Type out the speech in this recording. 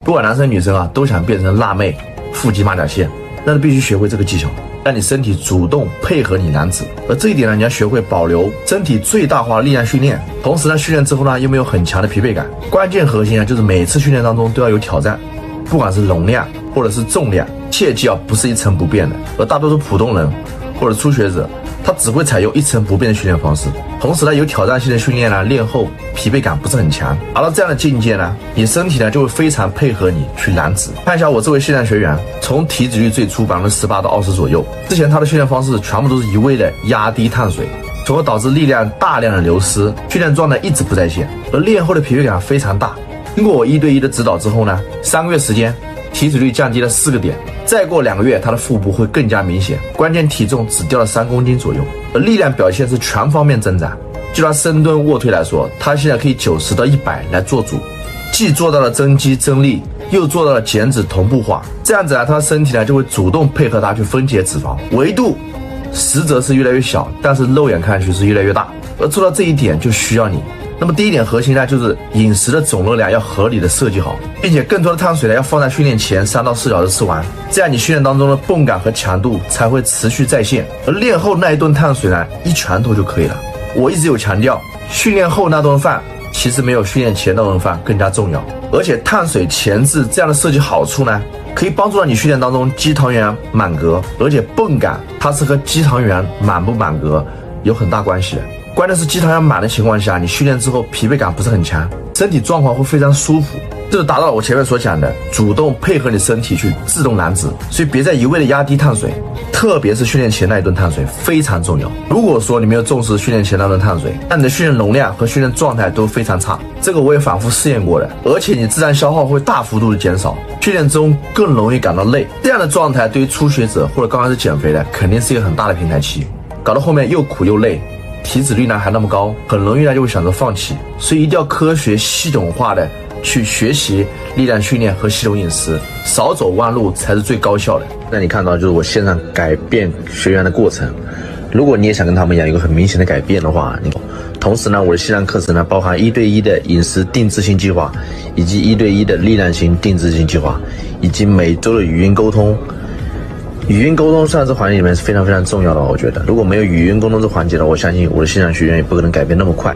不管男生女生啊，都想变成辣妹、腹肌马甲线，那就必须学会这个技巧，让你身体主动配合你燃脂。而这一点呢，你要学会保留身体最大化力量训练，同时呢，训练之后呢，又没有很强的疲惫感。关键核心啊，就是每次训练当中都要有挑战，不管是容量或者是重量，切记啊，不是一成不变的。而大多数普通人或者初学者，他只会采用一成不变的训练方式，同时呢，有挑战性的训练呢，练后疲惫感不是很强。达到这样的境界呢，你身体呢就会非常配合你去燃脂。看一下我这位训练学员，从体脂率最初18%到20%左右，之前他的训练方式全部都是一味的压低碳水，从而导致力量大量的流失，训练状态一直不在线，而练后的疲惫感非常大。经过我1对1的指导之后呢，3个月时间，体脂率降低了4个点，再过2个月，他的腹部会更加明显，关键体重只掉了3公斤左右，而力量表现是全方面增长。就拿深蹲、卧推来说，他现在可以90到100来做主，既做到了增肌增力，又做到了减脂同步化。这样子啊，他的身体呢就会主动配合他去分解脂肪，维度实则是越来越小，但是肉眼看上去是越来越大。而做到这一点，就需要你。那么第一点核心呢，就是饮食的总热量要合理的设计好，并且更多的碳水呢要放在训练前3到4小时吃完，这样你训练当中的泵感和强度才会持续在线。而练后那一顿碳水呢，1拳头就可以了。我一直有强调，训练后那顿饭其实没有训练前那顿饭更加重要。而且碳水前置这样的设计好处呢，可以帮助到你训练当中肌糖原满格，而且泵感它是和肌糖原满不满格有很大关系的。关键是肌糖原满的情况下，你训练之后疲惫感不是很强，身体状况会非常舒服，这是达到了我前面所讲的主动配合你身体去自动燃脂。所以别再一味的压低碳水，特别是训练前那一顿碳水非常重要。如果说你没有重视训练前那顿碳水，那你的训练容量和训练状态都非常差，这个我也反复试验过的，而且你自然消耗会大幅度的减少，训练中更容易感到累。这样的状态对于初学者或者刚开始减肥的肯定是一个很大的平台期，搞到后面又苦又累，体脂率呢还那么高，很容易呢就会选择放弃。所以一定要科学系统化的去学习力量训练和系统饮食，少走弯路才是最高效的。那你看到就是我线上改变学员的过程，如果你也想跟他们一样有个很明显的改变的话，同时呢，我的线上课程呢包含1对1的饮食定制性计划，以及1对1的力量型定制性计划，以及每周的语音沟通。语音沟通算是环节里面是非常非常重要的，我觉得如果没有语音沟通这环节呢，我相信我的线上学员也不可能改变那么快。